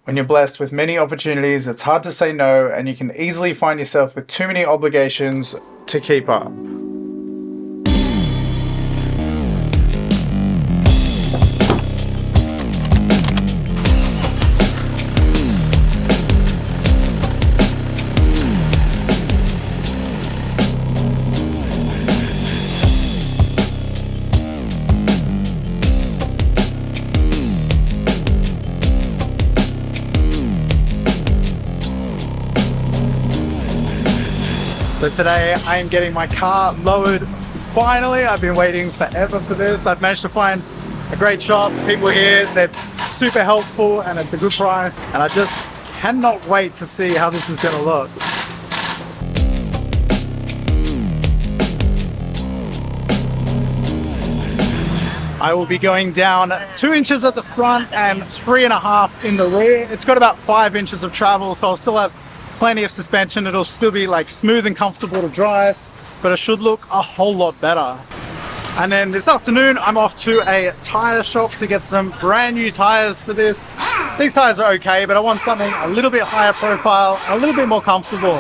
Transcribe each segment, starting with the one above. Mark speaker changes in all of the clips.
Speaker 1: When you're blessed with many opportunities, it's hard to say no, and you can easily find yourself with too many obligations to keep up. So today I am getting my car lowered. Finally, I've been waiting forever for this. I've managed to find a great shop, people here, they're super helpful and it's a good price. And I just cannot wait to see how this is gonna look. I will be going down 2 inches at the front and 3.5 in the rear. It's got about 5 inches of travel, so I'll still have plenty of suspension. It'll still be like smooth and comfortable to drive, but it should look a whole lot better. And then this afternoon, I'm off to a tire shop to get some brand new tires for this. These tires are okay, but I want something a little bit higher profile, a little bit more comfortable.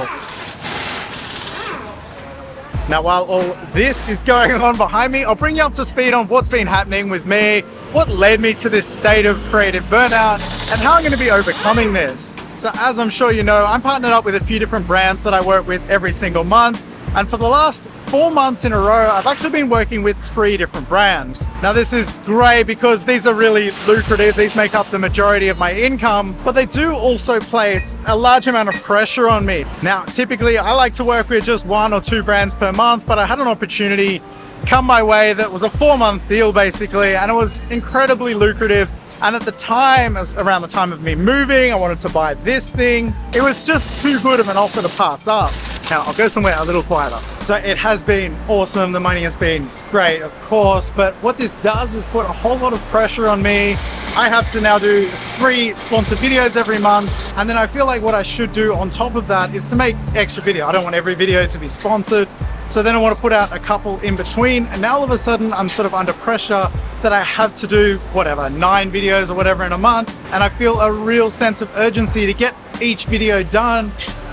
Speaker 1: Now, while all this is going on behind me, I'll bring you up to speed on what's been happening with me, what led me to this state of creative burnout, and how I'm going to be overcoming this. So as I'm sure you know, I'm partnered up with a few different brands that I work with every single month. And for the last 4 months in a row, I've actually been working with 3 different brands. Now this is great because these are really lucrative. These make up the majority of my income, but they do also place a large amount of pressure on me. Now, typically I like to work with just 1 or 2 brands per month, but I had an opportunity come my way that was a 4-month deal basically, and it was incredibly lucrative. And at the time, around the time of me moving, I wanted to buy this thing. It was just too good of an offer to pass up. Now, I'll go somewhere a little quieter. So it has been awesome. The money has been great, of course. But what this does is put a whole lot of pressure on me. I have to now do 3 sponsored videos every month. And then I feel like what I should do on top of that is to make extra video. I don't want every video to be sponsored. So then I want to put out a couple in between. And now all of a sudden I'm sort of under pressure that I have to do whatever, 9 videos or whatever in a month. And I feel a real sense of urgency to get each video done,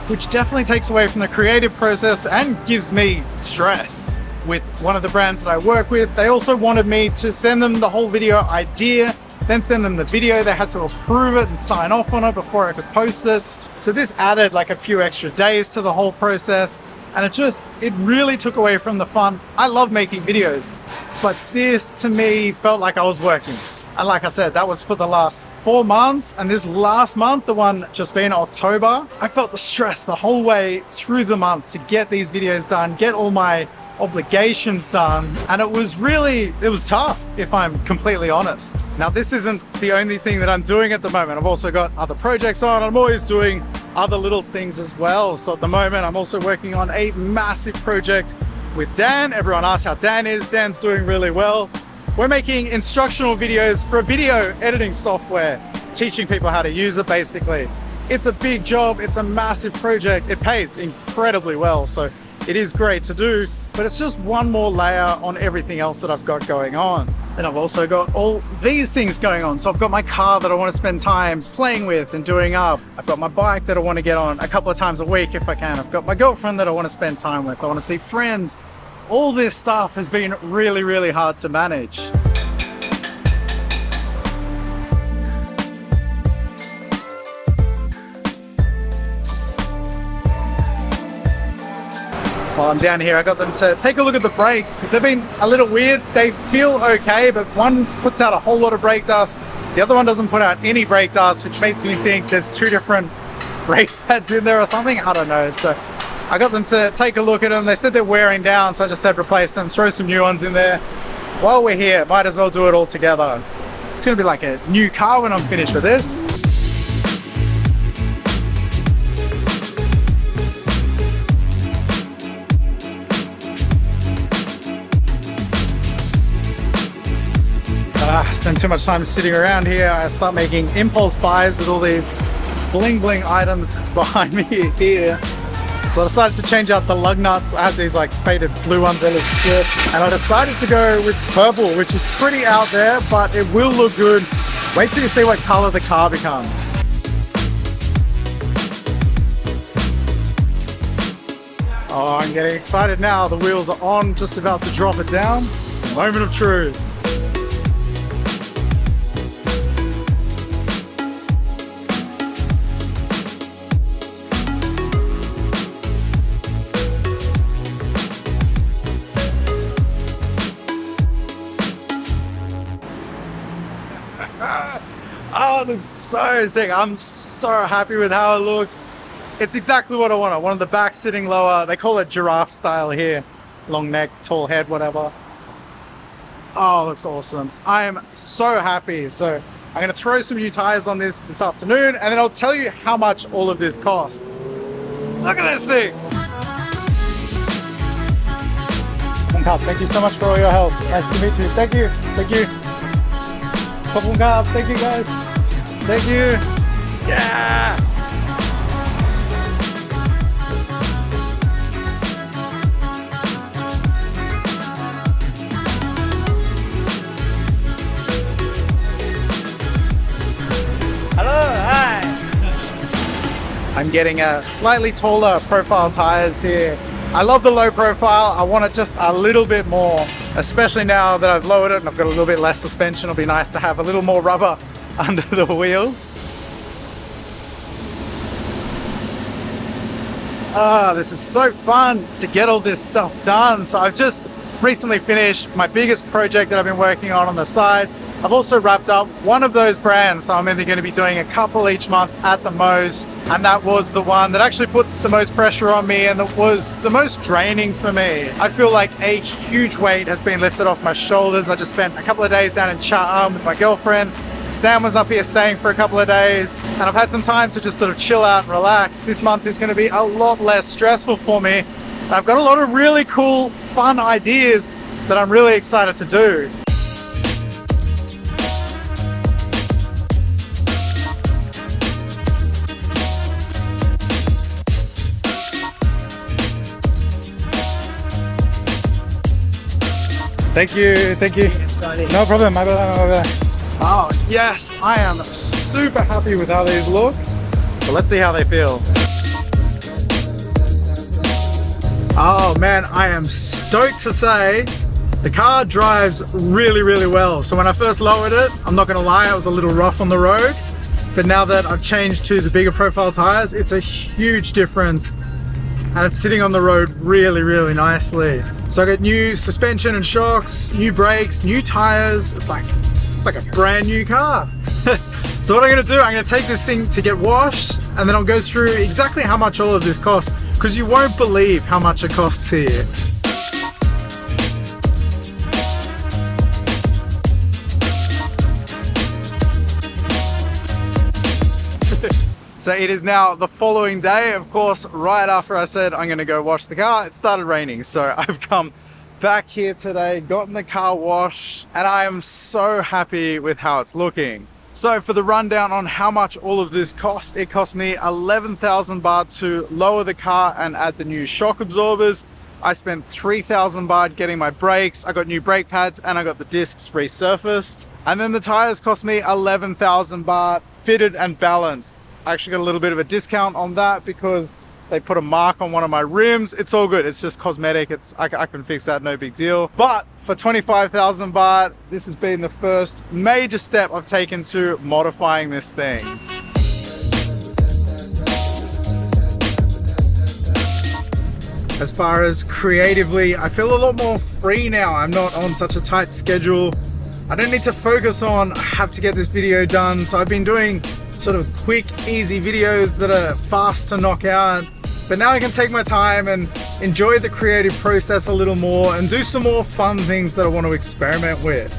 Speaker 1: which definitely takes away from the creative process and gives me stress. With one of the brands that I work with, they also wanted me to send them the whole video idea, then send them the video. They had to approve it and sign off on it before I could post it. So this added like a few extra days to the whole process. And it really took away from the fun. I love making videos, but this to me felt like I was working. And like I said, that was for the last 4 months. And this last month, the one just being October, I felt the stress the whole way through the month to get these videos done, get all my obligations done. And it was tough, if I'm completely honest. Now, this isn't the only thing that I'm doing at the moment. I've also got other projects on. I'm always doing other little things as well. So at the moment, I'm also working on a massive project with Dan. Everyone asks how Dan is. Dan's doing really well. We're making instructional videos for a video editing software, teaching people how to use it basically. It's a big job. It's a massive project. It pays incredibly well. So it is great to do, but it's just one more layer on everything else that I've got going on. And I've also got all these things going on. So I've got my car that I want to spend time playing with and doing up. I've got my bike that I want to get on a couple of times a week if I can. I've got my girlfriend that I want to spend time with. I want to see friends. All this stuff has been really, really hard to manage. While I'm down here, I got them to take a look at the brakes because they've been a little weird. They feel okay, but one puts out a whole lot of brake dust. The other one doesn't put out any brake dust, which makes me think there's 2 different brake pads in there or something. I don't know. So I got them to take a look at them. They said they're wearing down, so I just said replace them, throw some new ones in there. While we're here, might as well do it all together. It's gonna be like a new car when I'm finished with this. I spend too much time sitting around here. I start making impulse buys with all these bling bling items behind me here. So I decided to change out the lug nuts. I have these like faded blue ones, they look good. And I decided to go with purple, which is pretty out there, but it will look good. Wait till you see what color the car becomes. Oh, I'm getting excited now. The wheels are on, just about to drop it down. Moment of truth. Oh, it looks so sick. I'm so happy with how it looks. It's exactly what I want. I wanted the back sitting lower. They call it giraffe style here. Long neck, tall head, whatever. Oh, it looks awesome. I am so happy. So I'm going to throw some new tires on this afternoon, and then I'll tell you how much all of this cost. Look at this thing. Thank you so much for all your help. Nice to meet you. Thank you. Thank you. Thank you guys. Thank you. Yeah. Hello, hi. I'm getting a slightly taller profile tires here. I love the low profile. I want it just a little bit more, especially now that I've lowered it and I've got a little bit less suspension. It'll be nice to have a little more rubber under the wheels. This is so fun to get all this stuff done. So I've just recently finished my biggest project that I've been working on the side. I've also wrapped up one of those brands, so I'm only going to be doing a couple each month at the most, and that was the one that actually put the most pressure on me and that was the most draining for me. I feel like a huge weight has been lifted off my shoulders. I just spent a couple of days down in Chatham with my girlfriend. Sam was up here staying for a couple of days, and I've had some time to just sort of chill out and relax. This month is going to be a lot less stressful for me, and I've got a lot of really cool, fun ideas that I'm really excited to do. Thank you, thank you. Sorry. No problem, my brother. Oh, yes, I am super happy with how these look. But let's see how they feel. Oh man, I am stoked to say the car drives really, really well. So when I first lowered it, I'm not gonna lie, it was a little rough on the road. But now that I've changed to the bigger profile tires, it's a huge difference. And it's sitting on the road really, really nicely. So I got new suspension and shocks, new brakes, new tires. It's like a brand new car. So what I'm gonna do, I'm gonna take this thing to get washed, and then I'll go through exactly how much all of this costs, because you won't believe how much it costs here. So it is now the following day. Of course, right after I said I'm gonna go wash the car, it started raining. So I've come back here today, gotten the car washed, and I am so happy with how it's looking. So for the rundown on how much all of this cost, it cost me 11,000 baht to lower the car and add the new shock absorbers. I spent 3,000 baht getting my brakes. I got new brake pads and I got the discs resurfaced. And then the tires cost me 11,000 baht fitted and balanced. I actually got a little bit of a discount on that because they put a mark on one of my rims. It's all good. It's just cosmetic. I can fix that, no big deal. But for 25,000 baht, this has been the first major step I've taken to modifying this thing. As far as creatively, I feel a lot more free now. I'm not on such a tight schedule. I don't need to focus on, I have to get this video done. So I've been doing sort of quick, easy videos that are fast to knock out. But now I can take my time and enjoy the creative process a little more and do some more fun things that I want to experiment with.